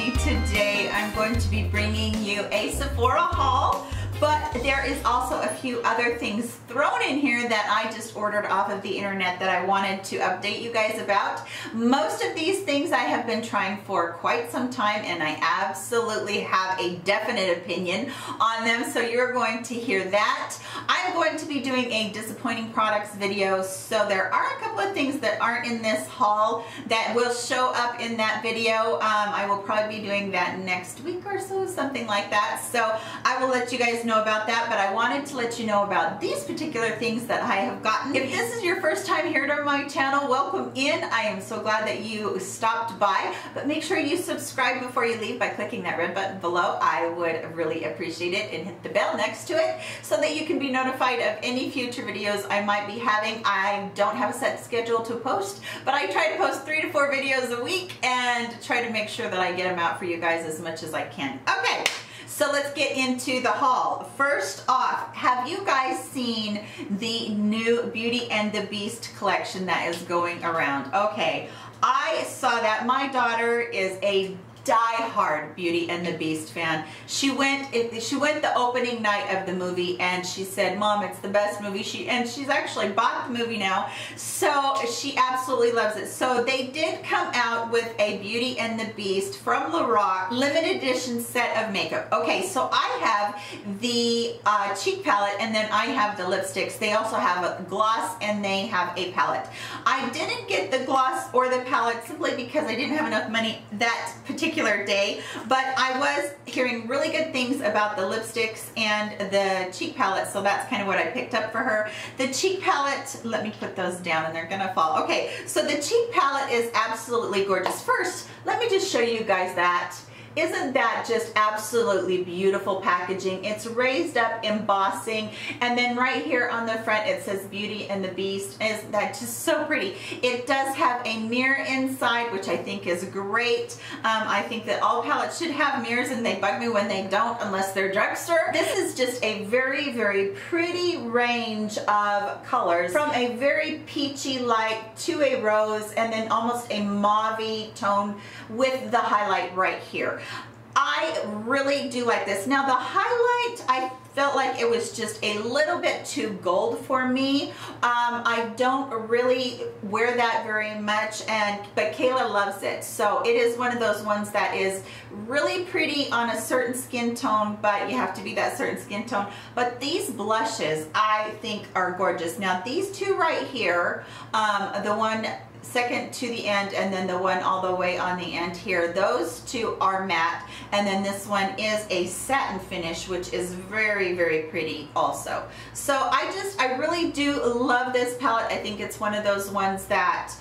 everybody. Today I'm going to be bringing you a Sephora haul, but there is also a few other things thrown in here that I just ordered off of the internet that I wanted to update you guys about. Most of these things I have been trying for quite some time, and I absolutely have a definite opinion on them, so you're going to hear that. I'm going to be doing a disappointing products video, so there are a couple of things that aren't in this haul that will show up in that video. I will probably be doing that next week or so, something like that. So I will let you guys know about that, but I wanted to let you know about these particular things that I have gotten. If this is your first time here to my channel, welcome in. I am so glad that you stopped by, but make sure you subscribe before you leave by clicking that red button below. I would really appreciate it, and hit the bell next to it so that you can be notified of any future videos I might be having. I don't have a set schedule to post, but I try to post 3 to 4 videos a week and try to make sure that I get them out for you guys as much as I can. Okay. So let's get into the haul. First off, have you guys seen the new Beauty and the Beast collection that is going around? Okay, I saw that. My daughter is a die-hard Beauty and the Beast fan. She went the opening night of the movie and she said, "Mom, it's the best movie." She's actually bought the movie now, so she absolutely loves it. So they did come out with a Beauty and the Beast from Lorac limited edition set of makeup. Okay, so I have the cheek palette, and then I have the lipsticks. They also have a gloss and they have a palette. I didn't get the gloss or the palette simply because I didn't have enough money that particular day, but I was hearing really good things about the lipsticks and the cheek palette, so that's kind of what I picked up for her. The cheek palette, let me put those down and they're gonna fall. Okay, so the cheek palette is absolutely gorgeous. First, let me just show you guys that. Isn't that just absolutely beautiful packaging? It's raised up embossing, and then right here on the front it says Beauty and the Beast. Isn't that just so pretty? It does have a mirror inside, which I think is great. I think that all palettes should have mirrors, and they bug me when they don't unless they're drugstore. This is just a very, very pretty range of colors, from a very peachy light to a rose, and then almost a mauve tone with the highlight right here. I really do like this. Now the highlight, I felt like it was just a little bit too gold for me. I don't really wear that very much, but Kayla loves it. So it is one of those ones that is really pretty on a certain skin tone, but you have to be that certain skin tone. But these blushes I think are gorgeous. Now these two right here, the one second to the end and then the one all the way on the end here, those two are matte, and then this one is a satin finish, which is very, very pretty also. So I really do love this palette. I think it's one of those ones that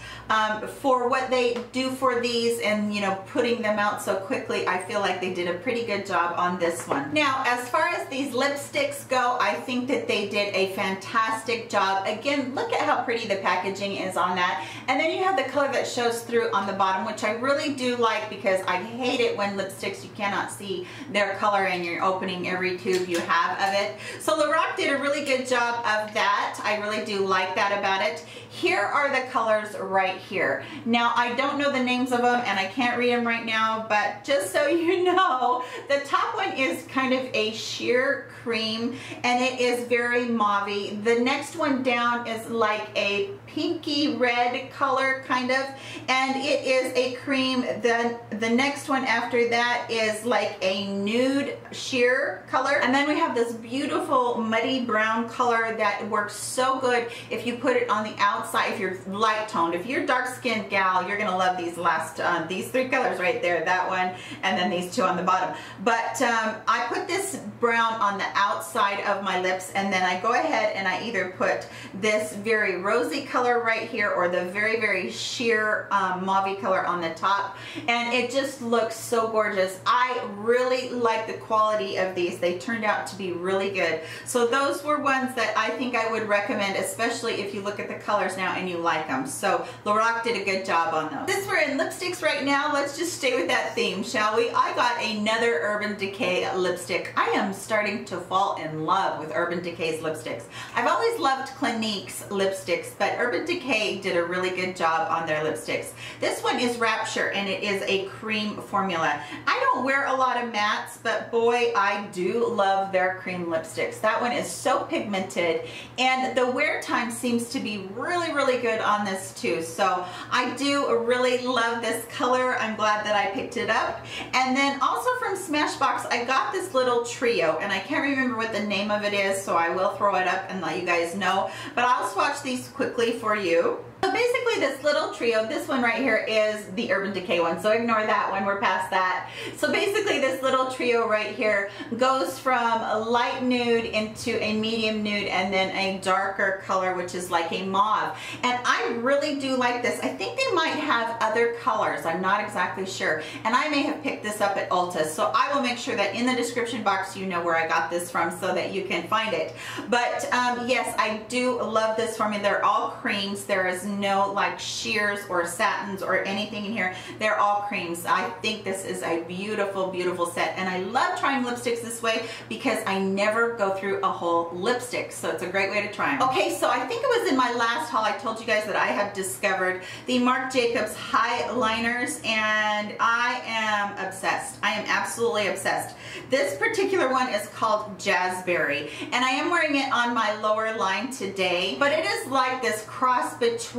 for what they do for these, and you know, putting them out so quickly, I feel like they did a pretty good job on this one. Now as far as these lipsticks go, I think that they did a fantastic job. Again, look at how pretty the packaging is on that, and then you have the color that shows through on the bottom, which I really do like, because I hate it when lipsticks you cannot see their color and you're opening every tube you have of it. So Lorac did a really good job of that. I really do like that about it. Here are the colors right here. Now I don't know the names of them and I can't read them right now, but just so you know, the top one is kind of a sheer cream and it is very mauve. The next one down is like a pinky red color kind of, and it is a cream. The next one after that is like a nude sheer color, and then we have this beautiful muddy brown color that works so good if you put it on the outside. If you're light toned, if you're dark skinned gal, you're gonna love these last these 3 colors right there, that one and then these 2 on the bottom. But I put this brown on the outside of my lips, and then I go ahead and I either put this very rosy color right here or the very, very sheer mauve color on the top, and it just looks so gorgeous. I really like the quality of these. They turned out to be really good. So those were ones that I think I would recommend, especially if you look at the colors now and you like them. So Lorac did a good job on those. Since we're in lipsticks right now, let's just stay with that theme, shall we? I got another Urban Decay lipstick. I am starting to fall in love with Urban Decay's lipsticks. I've always loved Clinique's lipsticks, but Urban Urban Decay did a really good job on their lipsticks. This one is Rapture, and it is a cream formula. I don't wear a lot of mattes, but boy, I do love their cream lipsticks. That one is so pigmented, and the wear time seems to be really, really good on this too. So I do really love this color. I'm glad that I picked it up. And then also from Smashbox, I got this little trio, and I can't remember what the name of it is, so I will throw it up and let you guys know, but I'll swatch these quickly for you. So basically this little trio, this one right here is the Urban Decay one, so ignore that one, we're past that. So basically this little trio right here goes from a light nude into a medium nude and then a darker color, which is like a mauve. And I really do like this. I think they might have other colors, I'm not exactly sure. And I may have picked this up at Ulta, so I will make sure that in the description box you know where I got this from so that you can find it. But yes, I do love this formula. They're all creams. There is no like sheers or satins or anything in here. They're all creams. I think this is a beautiful, beautiful set, and I love trying lipsticks this way because I never go through a whole lipstick, so it's a great way to try them. Okay, so I think it was in my last haul I told you guys that I have discovered the Marc Jacobs highliners, and I am obsessed. I am absolutely obsessed. This particular one is called Jazzberry, and I am wearing it on my lower line today, but it is like this cross between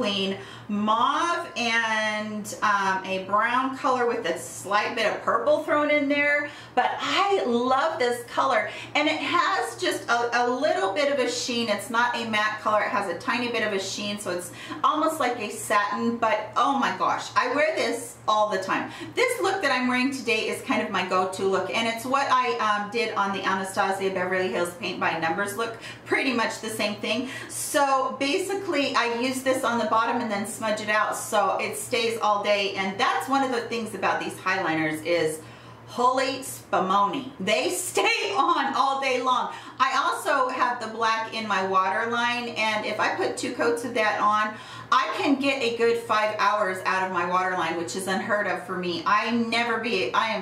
mauve and a brown color with a slight bit of purple thrown in there. But I love this color, and it has just a little bit of a sheen. It's not a matte color, it has a tiny bit of a sheen, so it's almost like a satin. But oh my gosh, I wear this all the time. This look that I'm wearing today is kind of my go-to look, and it's what I did on the Anastasia Beverly Hills Paint by Numbers look, pretty much the same thing. So basically I use this on the bottom and then smudge it out so it stays all day. And that's one of the things about these highliners is holy spumoni, they stay on all day long. I also have the black in my waterline, and if I put 2 coats of that on, I can get a good 5 hours out of my waterline, which is unheard of for me. I have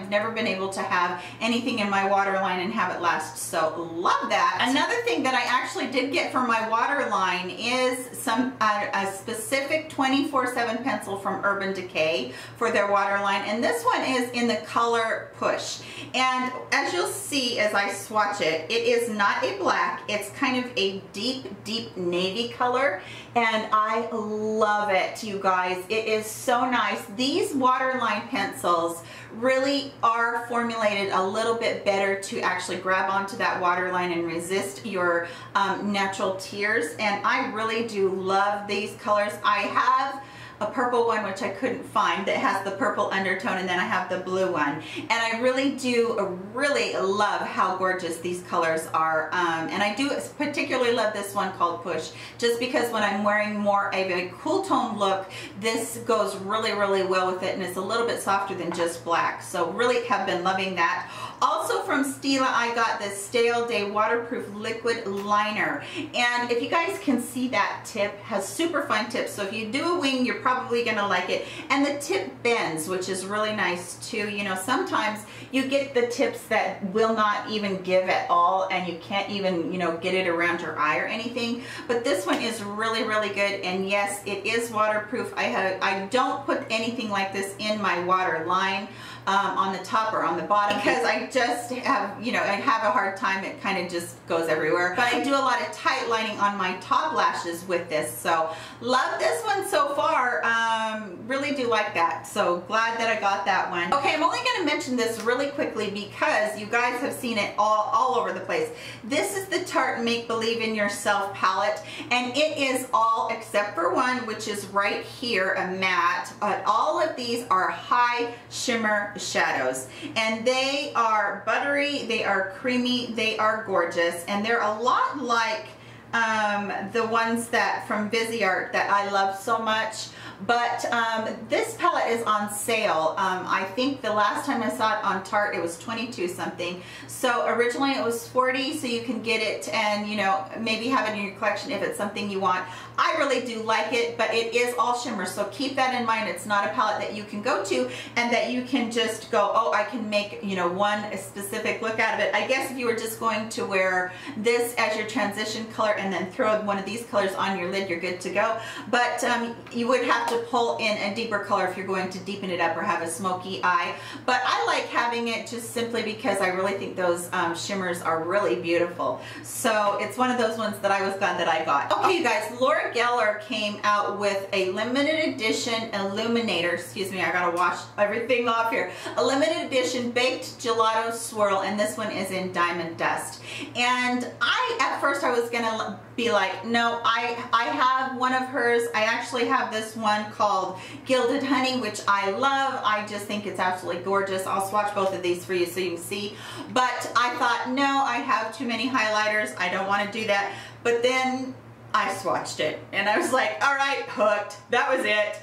never been able to have anything in my waterline and have it last, so love that. Another thing that I actually did get for my waterline is a specific 24/7 pencil from Urban Decay for their waterline, and this one is in the color Push. And as you'll see as I swatch it, it is not a black, it's kind of a deep, deep navy color, and I love it, you guys. It is so nice. These waterline pencils really are formulated a little bit better to actually grab onto that waterline and resist your natural tears, and I really do love these colors. I have a purple one which I couldn't find that has the purple undertone, and then I have the blue one, and I really do really love how gorgeous these colors are, and I do particularly love this one called Push, just because when I'm wearing more of a cool tone look, this goes really, really well with it, and it's a little bit softer than just black, so really have been loving that. Also from Stila, I got this Stale Day Waterproof Liquid Liner, and if you guys can see, that tip has super fine tips, so if you do a wing, you're probably gonna like it. And the tip bends, which is really nice too. You know, sometimes you get the tips that will not even give at all, and you can't even, you know, get it around your eye or anything, but this one is really, really good. And yes, it is waterproof. I don't put anything like this in my water line on the top or on the bottom, because I just have, you know, I have a hard time. It kind of just goes everywhere. But I do a lot of tight lining on my top lashes with this, so love this one so far. Really do like that, so glad that I got that one. Okay, I'm only going to mention this really quickly because you guys have seen it all over the place. This is the Tarte Make Believe in Yourself palette, and it is all except for one, which is right here, a matte. All of these are high shimmer shadows, and they are buttery, they are creamy, they are gorgeous, and they're a lot like the ones that from Viseart that I love so much. But this palette is on sale. I think the last time I saw it on Tarte, it was 22 something. So originally it was 40, so you can get it and, you know, maybe have it in your collection if it's something you want. I really do like it, but it is all shimmer, so keep that in mind. It's not a palette that you can go to and that you can just go, oh, I can make, you know, one specific look out of it. I guess if you were just going to wear this as your transition color and then throw one of these colors on your lid, you're good to go. But you would have to pull in a deeper color if you're going to deepen it up or have a smoky eye. But I like having it just simply because I really think those shimmers are really beautiful. So it's one of those ones that I was glad that I got. Okay, you guys, Laura Geller came out with a limited edition Illuminator. Excuse me, I gotta wash everything off here. A limited edition baked gelato swirl, and this one is in Diamond Dust. And at first I was gonna be like, no, I have one of hers. I actually have this one called Gilded Honey, which I love. I just think it's absolutely gorgeous. I'll swatch both of these for you so you can see. But I thought, no, I have too many highlighters. I don't want to do that. But then I swatched it and I was like, all right, hooked. That was it.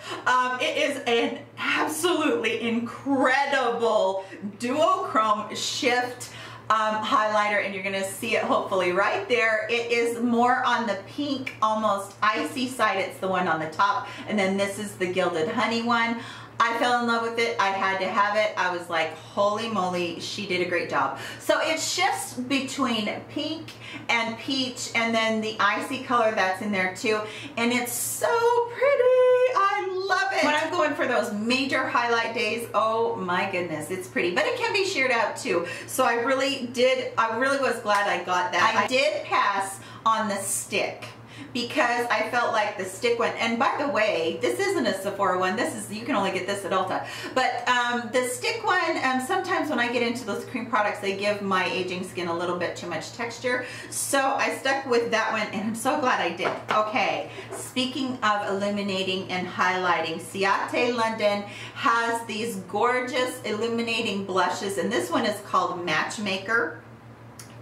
It is an absolutely incredible duochrome shift highlighter, and you're going to see it hopefully right there. It is more on the pink, almost icy side. It's the one on the top, and then this is the Gilded Honey one. I fell in love with it. I had to have it. I was like, holy moly, she did a great job. So it shifts between pink and peach and then the icy color that's in there too. And it's so pretty. I love it. When I'm going for those major highlight days, oh my goodness, it's pretty. But it can be sheared out too. So I really was glad I got that. I did pass on the stick, because I felt like the stick one, and by the way, this isn't a Sephora one, this is, you can only get this at ULTA, but the stick one, sometimes when I get into those cream products, they give my aging skin a little bit too much texture, so I stuck with that one, and I'm so glad I did. Okay, speaking of illuminating and highlighting, Ciaté London has these gorgeous illuminating blushes, and this one is called Matchmaker,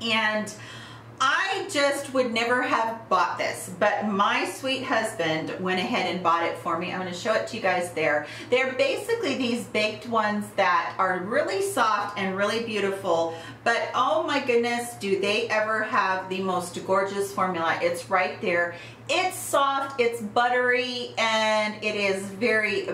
and I just would never have bought this, but my sweet husband went ahead and bought it for me. I'm going to show it to you guys there. They're basically these baked ones that are really soft and really beautiful, but oh my goodness, do they ever have the most gorgeous formula. It's right there. It's soft, it's buttery, and it is very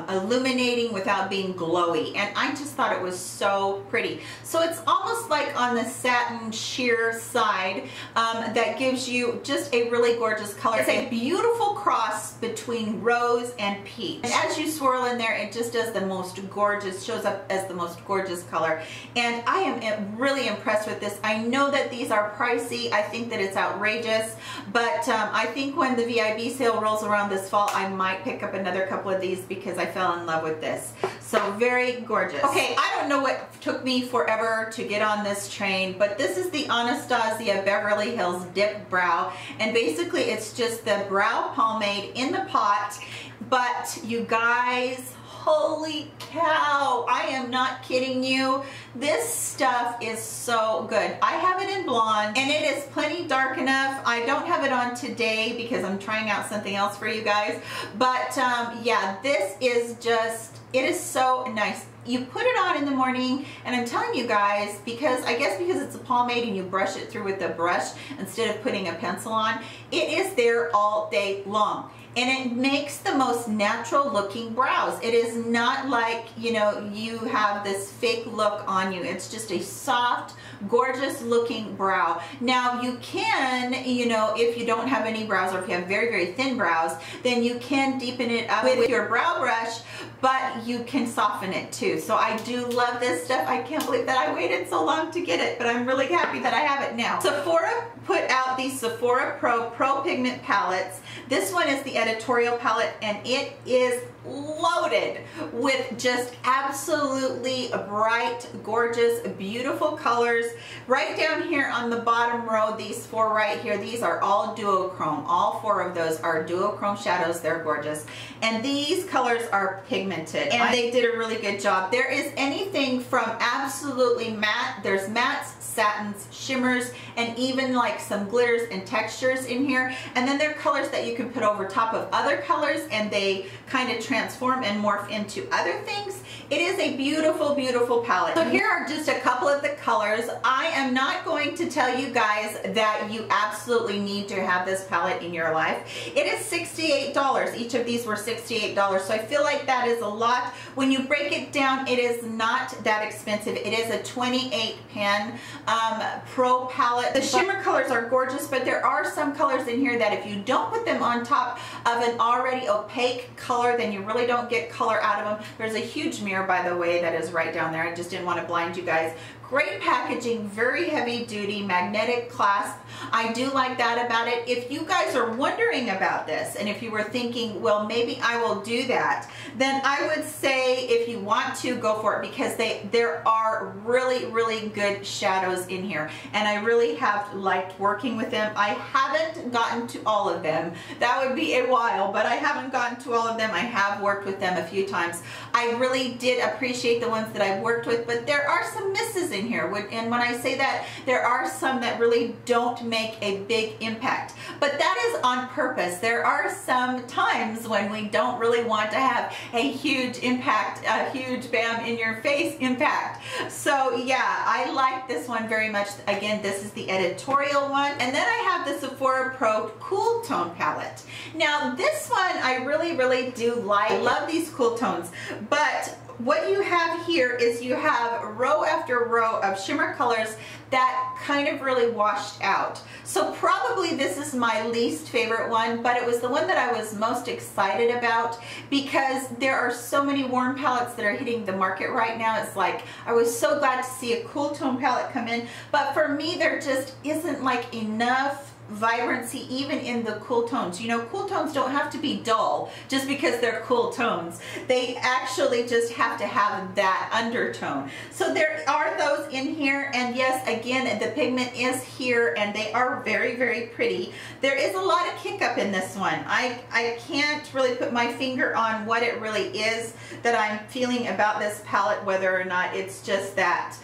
illuminating without being glowy, and I just thought it was so pretty. So it's almost like on the satin sheer side that gives you just a really gorgeous color. It's a beautiful cross between rose and peach, and as you swirl in there, it just does the most gorgeous, shows up as the most gorgeous color, and I am really impressed with this. I know that these are pricey. I think that it's outrageous, but I think when the VIB sale rolls around this fall, I might pick up another couple of these because I fell in love with this. So very gorgeous. Okay, I don't know what took me forever to get on this train, but this is the Anastasia Beverly Hills Dip Brow, and basically it's just the brow pomade in the pot, but you guys, holy cow, I am not kidding you. This stuff is so good. I have it in blonde, and it is plenty dark enough. I don't have it on today because I'm trying out something else for you guys, but yeah, this is just, it is so nice. You put it on in the morning, and I'm telling you guys, because I guess because it's a pomade and you brush it through with a brush instead of putting a pencil on, it is there all day long. And it makes the most natural looking brows. It is not like, you know, you have this fake look on you. It's just a soft, gorgeous looking brow. Now you can, you know, if you don't have any brows, or if you have very, very thin brows, then you can deepen it up with your brow brush, but you can soften it too. So I do love this stuff. I can't believe that I waited so long to get it, but I'm really happy that I have it now. Sephora put out these Sephora Pro Pigment palettes. This one is the Editorial Palette, and it is loaded with just absolutely bright, gorgeous, beautiful colors. Right down here on the bottom row, these four right here, these are all duochrome. All four of those are duochrome shadows. They're gorgeous. And these colors are pigmented, and they did a really good job. There is anything from absolutely matte, there's mattes, satins, shimmers, and even like some glitters and textures in here. And then there are colors that you can put over top of other colors and they kind of transform and morph into other things. It is a beautiful, beautiful palette. So here are just a couple of the colors. I am not going to tell you guys that you absolutely need to have this palette in your life. It is $68. Each of these were $68. So I feel like that is a lot. When you break it down, it is not that expensive. It is a 28 pan pro palette. The shimmer colors are gorgeous, but there are some colors in here that if you don't put them on top of an already opaque color, then you really don't get color out of them. There's a huge mirror, by the way, that is right down there. I just didn't want to blind you guys. Great packaging, very heavy duty, magnetic clasp. I do like that about it. If you guys are wondering about this, and if you were thinking, well, maybe I will do that, then I would say if you want to, go for it, because there are really, really good shadows in here. And I really have liked working with them. I haven't gotten to all of them. That would be a while, but I haven't gotten to all of them. I have worked with them a few times. I really did appreciate the ones that I've worked with, but there are some misses in here. And when I say that, there are some that really don't make a big impact. But that is on purpose. There are some times when we don't really want to have a huge impact, a huge bam in your face impact. So yeah, I like this one very much. Again, this is the editorial one. And then I have the Sephora Pro Cool Tone palette. Now this one I really, really do like. I love these cool tones, but what you have here is you have row after row of shimmer colors that kind of really washed out. So probably this is my least favorite one, but it was the one that I was most excited about because there are so many warm palettes that are hitting the market right now. It's like, I was so glad to see a cool tone palette come in, but for me there just isn't like enough vibrancy even in the cool tones. You know, cool tones don't have to be dull just because they're cool tones. They actually just have to have that undertone. So there are those in here, and yes, again, the pigment is here and they are very, very pretty. There is a lot of kick up in this one. I can't really put my finger on what it really is that I'm feeling about this palette, whether or not it's just that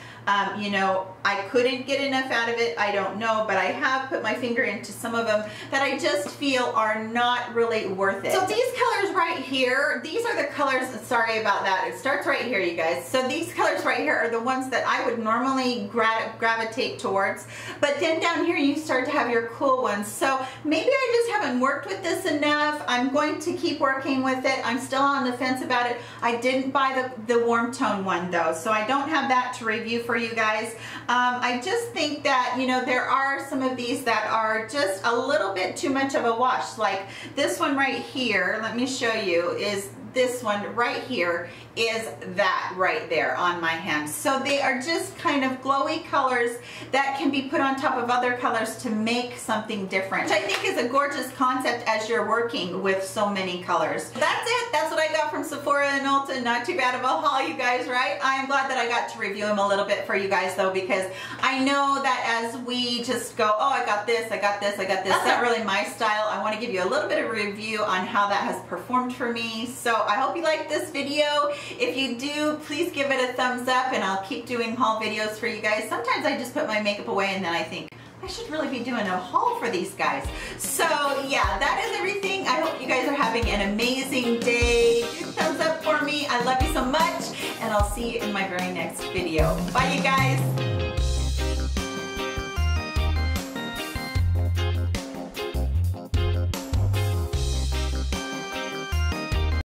you know, I couldn't get enough out of it. I don't know, but I have put my finger into some of them that I just feel are not really worth it. So these colors right here, these are the colors, sorry about that, it starts right here, you guys. So these colors right here are the ones that I would normally gravitate towards, but then down here you start to have your cool ones. So maybe I just haven't worked with this enough. I'm going to keep working with it. I'm still on the fence about it. I didn't buy the warm tone one though, so I don't have that to review for you guys. I just think that, you know, there are some of these that are just a little bit too much of a wash. Like this one right here, let me show you, is this one right here is that right there on my hand. So they are just kind of glowy colors that can be put on top of other colors to make something different, which I think is a gorgeous concept as you're working with so many colors. That's it. That's what I got from Sephora and Ulta. Not too bad of a haul, you guys, right? I'm glad that I got to review them a little bit for you guys though, because I know that as we just go, oh, I got this, I got this, I got this, that's not really my style. I want to give you a little bit of a review on how that has performed for me. So I hope you liked this video. If you do, please give it a thumbs up and I'll keep doing haul videos for you guys. Sometimes I just put my makeup away and then I think, I should really be doing a haul for these guys. So yeah, that is everything. I hope you guys are having an amazing day. Give a thumbs up for me. I love you so much and I'll see you in my very next video. Bye you guys.